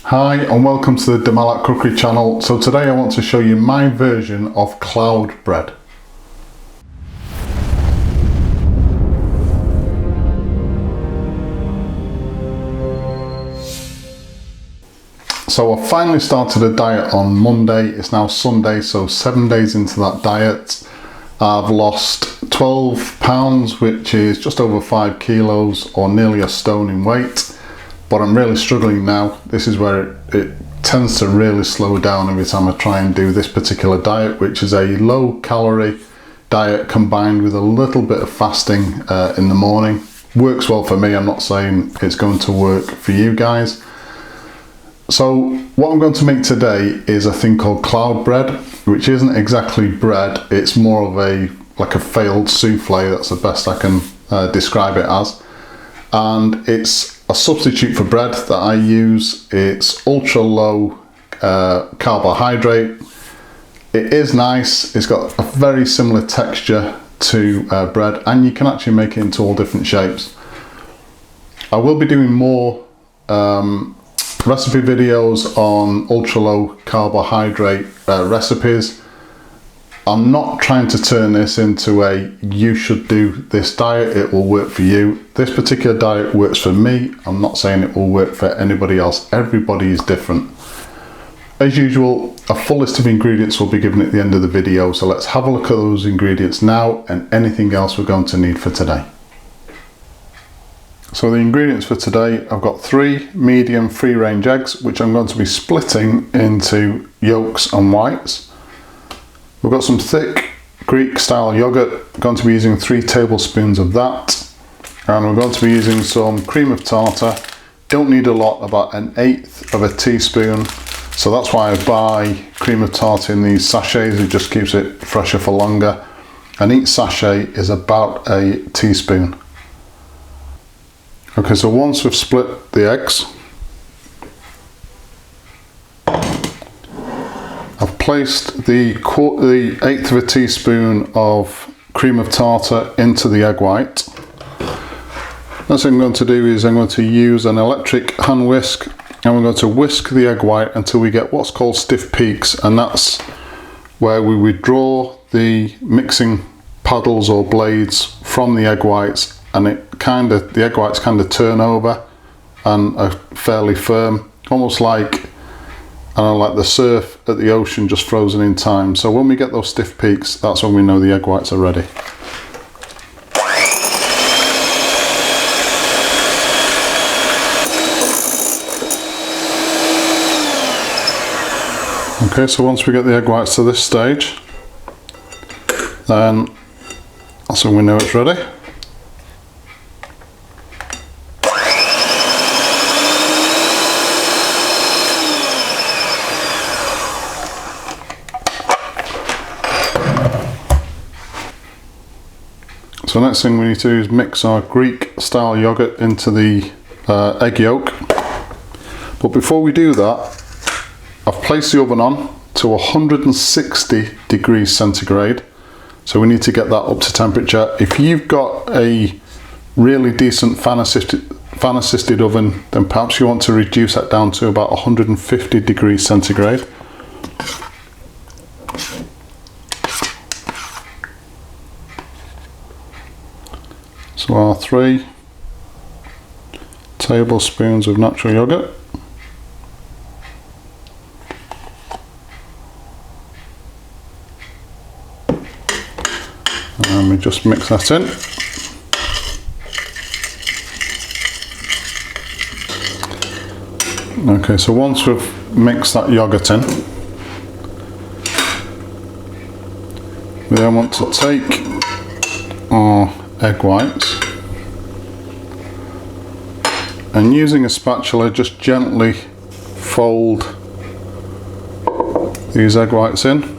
Hi and welcome to the Malat cookery channel. So today I want to show you my version of cloud bread. So I finally started a diet on Monday. It's now Sunday, so 7 days into that diet. I've lost 12 pounds, which is just over 5 kilos or nearly a stone in weight. But I'm really struggling now. This is where it tends to really slow down every time I try and do this particular diet, which is a low calorie diet combined with a little bit of fasting in the morning. Works well for me. I'm not saying it's going to work for you guys. So what I'm going to make today is a thing called cloud bread, which isn't exactly bread. It's more of like a failed souffle. That's the best I can describe it as. And it's a substitute for bread that I use. It's ultra low carbohydrate. It is nice. It's got a very similar texture to bread, and you can actually make it into all different shapes. I will be doing more recipe videos on ultra low carbohydrate recipes. I'm not trying to turn this into a you should do this diet, it will work for you. This particular diet works for me. I'm not saying it will work for anybody else. Everybody is different. As usual, a full list of ingredients will be given at the end of the video, so let's have a look at those ingredients now and anything else we're going to need for today. So the ingredients for today, I've got 3 medium free-range eggs, which I'm going to be splitting into yolks and whites. We've got some thick Greek style yogurt. I'm going to be using 3 tablespoons of that. And we're going to be using some cream of tartar. Don't need a lot, about 1/8 of a teaspoon. So that's why I buy cream of tartar in these sachets. It just keeps it fresher for longer. And each sachet is about a teaspoon. Okay, so once we've split the eggs, I've placed the 1/8 of a teaspoon of cream of tartar into the egg white. Next thing I'm going to do is I'm going to use an electric hand whisk, and we're going to whisk the egg white until we get what's called stiff peaks, and that's where we withdraw the mixing paddles or blades from the egg whites, and the egg whites kind of turn over and are fairly firm, almost like the surf at the ocean, just frozen in time. So when we get those stiff peaks, that's when we know the egg whites are ready. Okay, so once we get the egg whites to this stage, then that's when we know it's ready. So next thing we need to do is mix our Greek style yogurt into the egg yolk. But before we do that, I've placed the oven on to 160 degrees centigrade. So we need to get that up to temperature. If you've got a really decent fan assisted oven, then perhaps you want to reduce that down to about 150 degrees centigrade. So our 3 tablespoons of natural yogurt. And we just mix that in. Okay, so once we've mixed that yogurt in, we then want to take our egg whites and, using a spatula, just gently fold these egg whites in.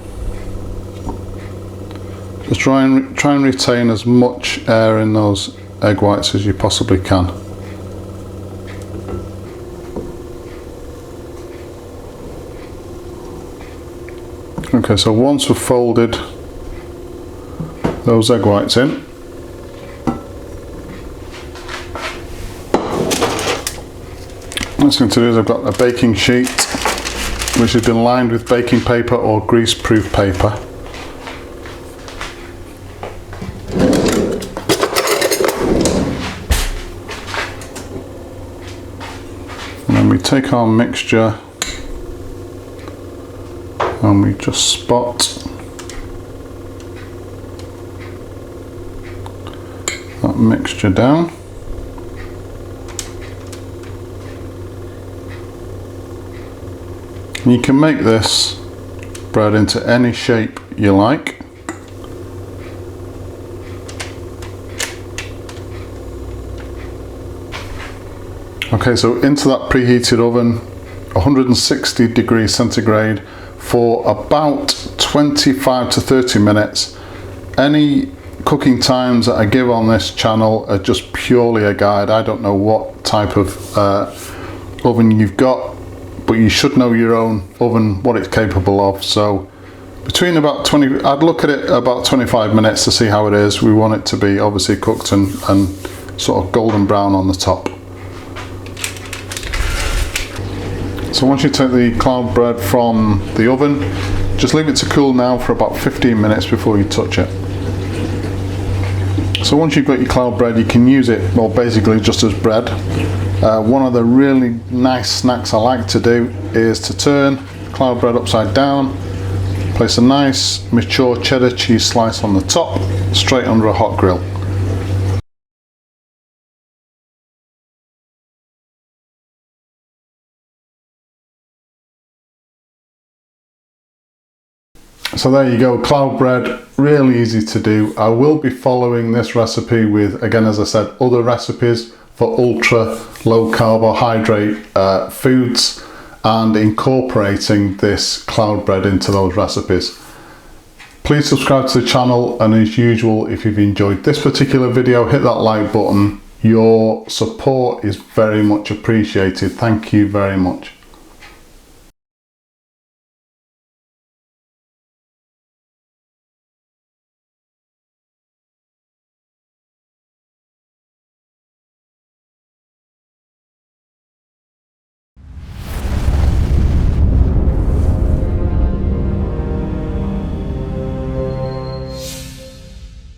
Just try and retain as much air in those egg whites as you possibly can. Okay, so once we've folded those egg whites in, next thing to do is I've got a baking sheet which has been lined with baking paper or grease-proof paper. And then we take our mixture and we just spot that mixture down. And you can make this bread into any shape you like. Okay, so into that preheated oven, 160 degrees centigrade for about 25 to 30 minutes. Any cooking times that I give on this channel are just purely a guide. I don't know what type of oven you've got, but you should know your own oven, what it's capable of. So between about 20, I'd look at it about 25 minutes to see how it is. We want it to be obviously cooked and sort of golden brown on the top. So once you take the cloud bread from the oven, just leave it to cool now for about 15 minutes before you touch it. So once you've got your cloud bread, you can use it, well, basically just as bread. One of the really nice snacks I like to do is to turn cloud bread upside down, place a nice mature cheddar cheese slice on the top, straight under a hot grill. So there you go, cloud bread, really easy to do. I will be following this recipe with, again, as I said, other recipes for ultra low carbohydrate foods and incorporating this cloud bread into those recipes. Please subscribe to the channel, and as usual, if you've enjoyed this particular video, hit that like button. Your support is very much appreciated. Thank you very much.